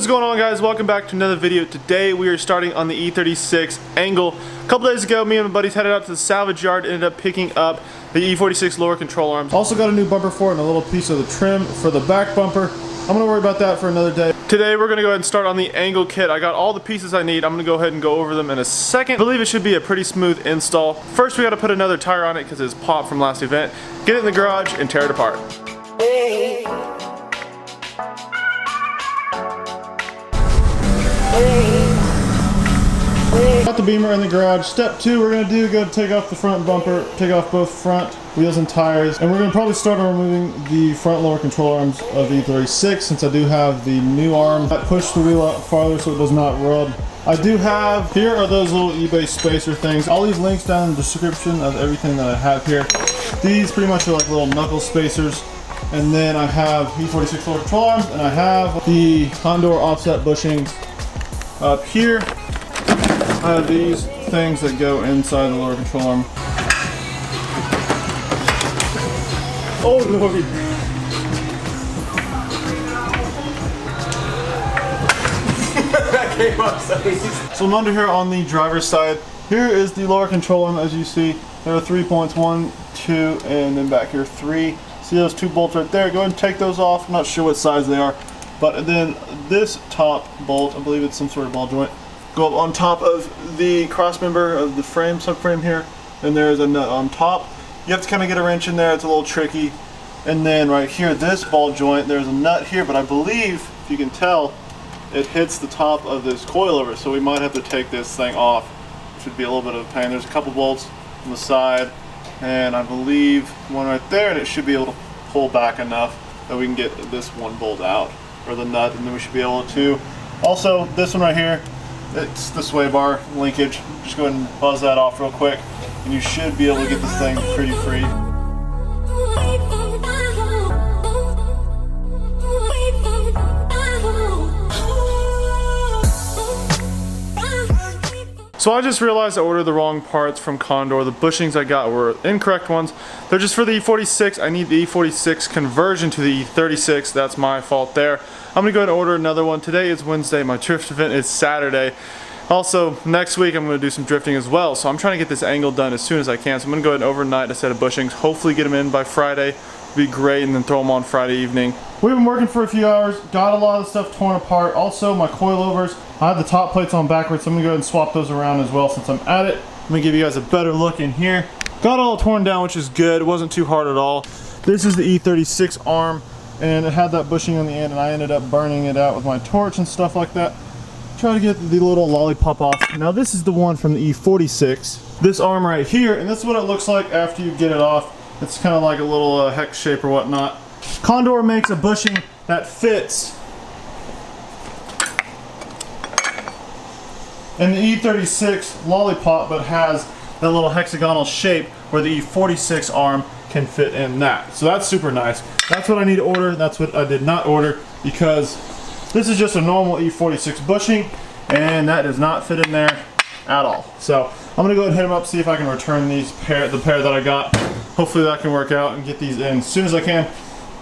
What's going on, guys? Welcome back to another video. Today we are starting on the E36 angle. A couple days ago, me and my buddies headed out to the salvage yard, ended up picking up the E46 lower control arms. Also got a new bumper for it and a little piece of the trim for the back bumper. I'm gonna worry about that for another day. Today we're gonna go ahead and start on the angle kit. I got all the pieces I need. I'm gonna go ahead and go over them in a second. I believe it should be a pretty smooth install. First we gotta put another tire on it because it's popped from last event. Get it in the garage and tear it apart. Got the beamer in the garage. Step 2 we're going to go take off the front bumper, take off both front wheels and tires, and we're going to probably start on removing the front lower control arms of the E36 since I do have the new arm that push the wheel out farther so it does not rub. I do have, here are those little eBay spacer things. I'll leave links down in the description of everything that I have here. These pretty much are like little knuckle spacers. And then I have E46 lower control arms, and I have the Condor offset bushings up here. I have these things that go inside the lower control arm. Oh Lord! That came up so easy. So I'm under here on the driver's side. Here is the lower control arm. As you see, there are 3 points, 1, 2, and then back here 3. See those 2 bolts right there? Go ahead and take those off. I'm not sure what size they are. But then this top bolt, I believe it's some sort of ball joint, go up on top of the cross member of the frame, subframe here. And there's a nut on top. You have to kind of get a wrench in there. It's a little tricky. And then right here, this ball joint, there's a nut here. But I believe, if you can tell, it hits the top of this coilover. So we might have to take this thing off, which would be a little bit of a pain. There's a couple bolts on the side. And I believe one right there, and it should be able to pull back enough that we can get this one bolt out, or the nut, and then we should be able to. Also, this one right here, it's the sway bar linkage. Just go ahead and buzz that off real quick, and you should be able to get this thing pretty free. So I just realized I ordered the wrong parts from Condor. The bushings I got were incorrect ones. They're just for the E46. I need the E46 conversion to the E36. That's my fault there. I'm gonna go ahead and order another one. Today is Wednesday. My drift event is Saturday. Also, next week I'm gonna do some drifting as well. So I'm trying to get this angle done as soon as I can. So I'm gonna go ahead and overnight a set of bushings. Hopefully get them in by Friday. Be great, and then throw them on Friday evening. We've been working for a few hours, got a lot of stuff torn apart. Also, my coilovers, I have the top plates on backwards, so I'm gonna go ahead and swap those around as well since I'm at it. Let me give you guys a better look in here. Got it all torn down, which is good. It wasn't too hard at all. This is the E36 arm, and it had that bushing on the end, and I ended up burning it out with my torch and stuff like that. Try to get the little lollipop off. Now this is the one from the E46. This arm right here, and this is what it looks like after you get it off. It's kind of like a little hex shape or whatnot. Condor makes a bushing that fits in the E36 lollipop, but has that little hexagonal shape where the E46 arm can fit in that. So that's super nice. That's what I need to order. That's what I did not order because this is just a normal E46 bushing, and that does not fit in there at all. So I'm gonna go ahead and hit them up, see if I can return the pair that I got. Hopefully that can work out and get these in as soon as I can.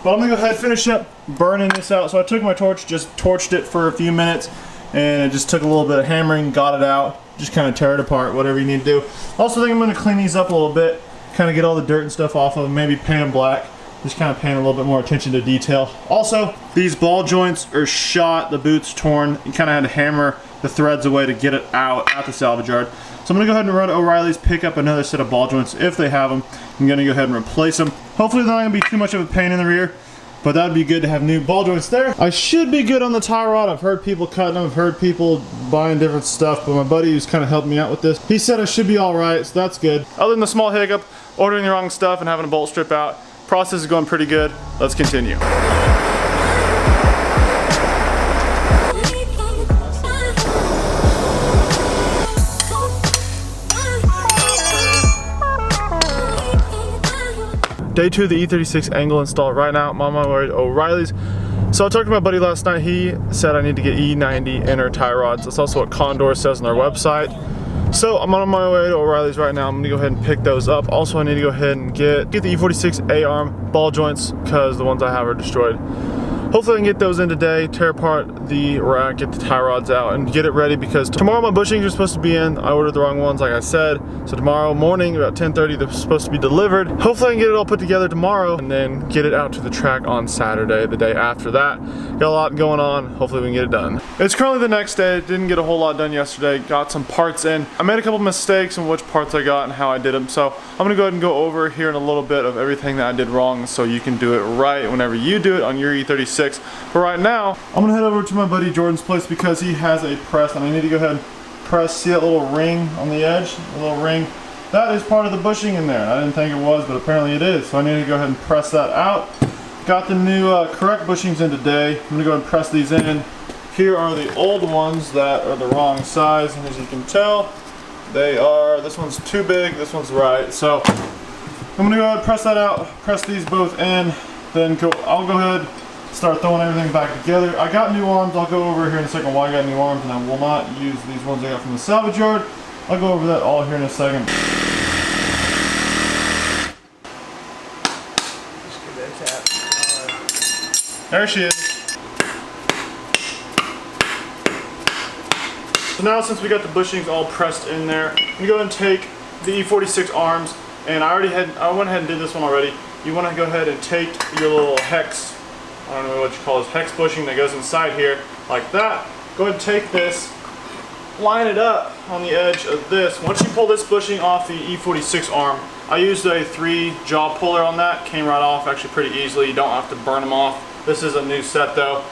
But I'm gonna go ahead and finish up burning this out. So I took my torch, just torched it for a few minutes, and it just took a little bit of hammering, got it out, just kind of tear it apart, whatever you need to do. Also, I think I'm gonna clean these up a little bit, kind of get all the dirt and stuff off of them, maybe paint them black, just kind of paying a little bit more attention to detail. Also, these ball joints are shot, the boot's torn. You kind of had to hammer the threads away to get it out at the salvage yard. So I'm gonna go ahead and run to O'Reilly's, pick up another set of ball joints if they have them. I'm gonna go ahead and replace them. Hopefully they're not gonna be too much of a pain in the rear, but that would be good to have new ball joints there. I should be good on the tie rod. I've heard people cutting them, I've heard people buying different stuff, but my buddy who's kind of helped me out with this, he said I should be all right, so that's good. Other than the small hiccup, ordering the wrong stuff and having a bolt strip out, process is going pretty good. Let's continue. Day 2 of the E36 angle install right now. I'm on my way to O'Reilly's. So I talked to my buddy last night. He said I need to get E90 inner tie rods. That's also what Condor says on their website. So I'm on my way to O'Reilly's right now. I'm gonna go ahead and pick those up. Also, I need to go ahead and get the E46 A-arm ball joints because the ones I have are destroyed. hopefully I can get those in today, tear apart the rack, get the tie rods out, and get it ready because tomorrow my bushings are supposed to be in. I ordered the wrong ones like I said. So tomorrow morning about 10:30 they're supposed to be delivered. Hopefully I can get it all put together tomorrow and then get it out to the track on Saturday, the day after that. Got a lot going on. Hopefully we can get it done. It's currently the next day. Didn't get a whole lot done yesterday. Got some parts in. I made a couple mistakes in which parts I got and how I did them. So I'm gonna go ahead and go over here in a little bit of everything that I did wrong so you can do it right whenever you do it on your E36. But right now, I'm gonna head over to my buddy Jordan's place because he has a press and I need to go ahead and press. See that little ring on the edge? The little ring? That is part of the bushing in there. I didn't think it was, but apparently it is. So I need to go ahead and press that out. Got the new correct bushings in today. I'm gonna go ahead and press these in. Here are the old ones that are the wrong size, and as you can tell, they are, this one's too big, this one's right. So I'm gonna go ahead and press that out, press these both in, then I'll go ahead and start throwing everything back together. I got new arms. I'll go over here in a second why I got new arms, and I will not use these ones I got from the salvage yard. I'll go over that all here in a second. There she is. So now since we got the bushings all pressed in there, I'm gonna go ahead and take the E46 arms, and I went ahead and did this one already. You wanna go ahead and take your little hex, I don't know what you call this, hex bushing that goes inside here, like that. Go ahead and take this, line it up on the edge of this. Once you pull this bushing off the E46 arm, I used a 3 jaw puller on that, came right off actually pretty easily. You don't have to burn them off. This is a new set though.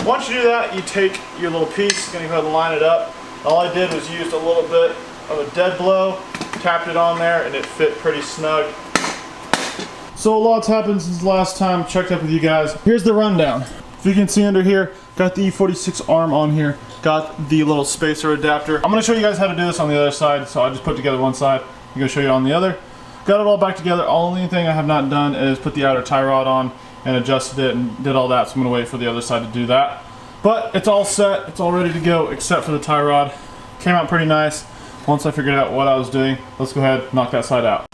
Once you do that, you take your little piece, gonna go ahead and line it up. All I did was used a little bit of a dead blow, tapped it on there, and it fit pretty snug. So a lot's happened since the last time I checked up with you guys. Here's the rundown. If you can see under here, got the E46 arm on here, got the little spacer adapter. I'm gonna show you guys how to do this on the other side, so I just put together one side. I'm gonna show you on the other. Got it all back together. Only thing I have not done is put the outer tie rod on and adjusted it and did all that, so I'm gonna wait for the other side to do that. But it's all set, it's all ready to go except for the tie rod. Came out pretty nice. Once I figured out what I was doing, let's go ahead and knock that side out.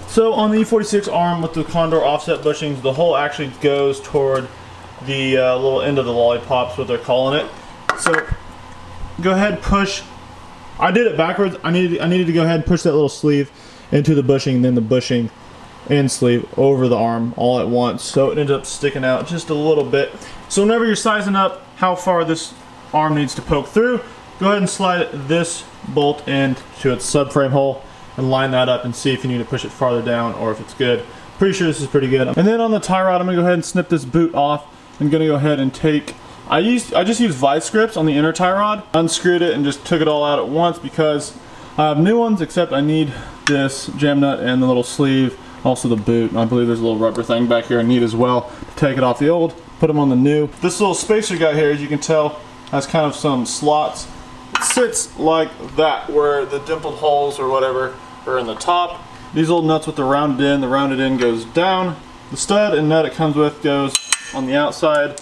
So on the E46 arm with the Condor offset bushings, the hole actually goes toward the little end of the lollipops, what they're calling it. So go ahead and push. I did it backwards. I needed to go ahead and push that little sleeve into the bushing, and then the bushing and sleeve over the arm all at once. So it ended up sticking out just a little bit. So whenever you're sizing up how far this arm needs to poke through, go ahead and slide this bolt into its subframe hole and line that up and see if you need to push it farther down or if it's good. Pretty sure this is pretty good. And then on the tie rod, I'm gonna go ahead and snip this boot off. I'm gonna go ahead and take, I just used vice grips on the inner tie rod, unscrewed it and just took it all out at once because I have new ones, except I need this jam nut and the little sleeve, also the boot. And I believe there's a little rubber thing back here I need as well to take it off the old, put them on the new. This little spacer guy here, as you can tell, has kind of some slots. It sits like that, where the dimpled holes or whatever are in the top. These old nuts with the rounded end goes down. The stud and nut it comes with goes on the outside,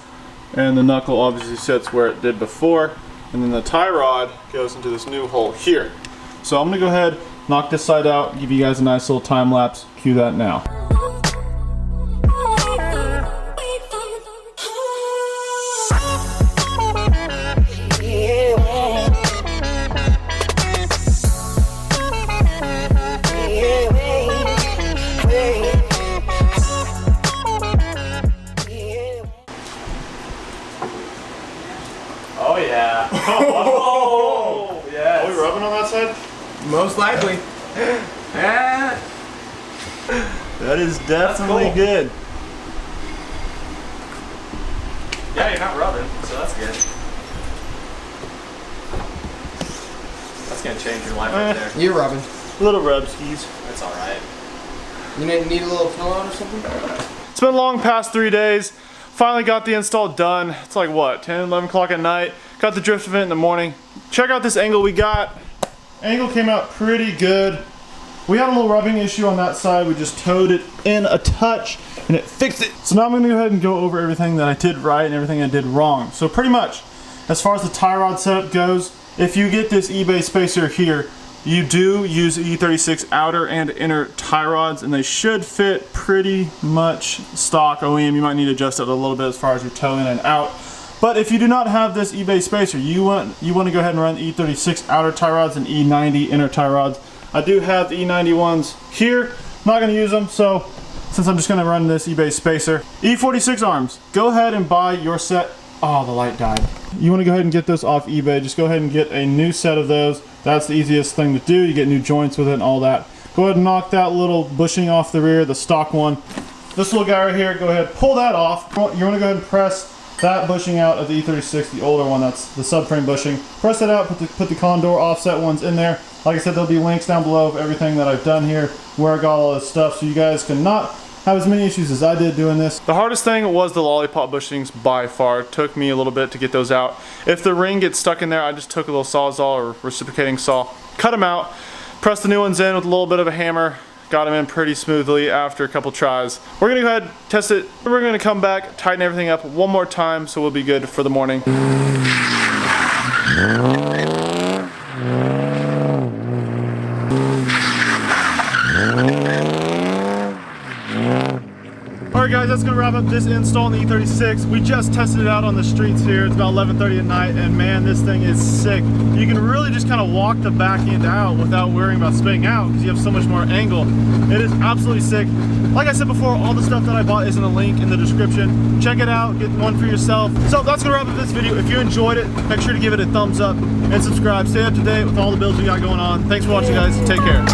and the knuckle obviously sits where it did before. And then the tie rod goes into this new hole here. So I'm gonna go ahead, knock this side out, give you guys a nice little time lapse. Cue that now. Oh yeah. Oh, yes. Are we rubbing on that side? Most likely. That is definitely cool. good. Yeah, you're not rubbing, so that's good. That's gonna change your life right there. You're rubbing. Little rub skis. That's alright. You need a little fill out or something? It's been long past 3 days. Finally got the install done. It's like what, 10, 11 o'clock at night. Got the drift event in the morning. Check out this angle we got. Angle came out pretty good. We had a little rubbing issue on that side. We just towed it in a touch and it fixed it. So now I'm gonna go ahead and go over everything that I did right and everything I did wrong. So pretty much, as far as the tie rod setup goes, if you get this eBay spacer here, You do use E36 outer and inner tie rods, and they should fit pretty much stock OEM. You might need to adjust it a little bit as far as your toe in and out. But if you do not have this eBay spacer, you want to go ahead and run E36 outer tie rods and E90 inner tie rods. I do have the E90 ones here. I'm not going to use them, so since I'm just going to run this eBay spacer. E46 arms. Go ahead and buy your set. Oh, the light died. You want to go ahead and get those off eBay. Just go ahead and get a new set of those. That's the easiest thing to do. You get new joints with it and all that. Go ahead and knock that little bushing off the rear, the stock one. This little guy right here, go ahead, pull that off. You want to go ahead and press that bushing out of the E36, the older one, that's the subframe bushing. Press it out, put the condor offset ones in there. Like I said, there'll be links down below of everything that I've done here, where I got all this stuff, so you guys can not have as many issues as I did doing this. The hardest thing was the lollipop bushings by far. It took me a little bit to get those out. If the ring gets stuck in there, I just took a little Sawzall or reciprocating saw, cut them out, pressed the new ones in with a little bit of a hammer, got them in pretty smoothly after a couple tries. We're gonna go ahead, test it, we're gonna come back, tighten everything up one more time so we'll be good for the morning. Alright guys, that's gonna wrap up this install on the E36. We just tested it out on the streets here. It's about 11:30 at night, and man, this thing is sick. You can really just kind of walk the back end out without worrying about spinning out because you have so much more angle. It is absolutely sick. Like I said before, all the stuff that I bought is in a link in the description. Check it out, get one for yourself. So that's gonna wrap up this video. If you enjoyed it, make sure to give it a thumbs up and subscribe. Stay up to date with all the builds we got going on. Thanks for watching, guys. Take care.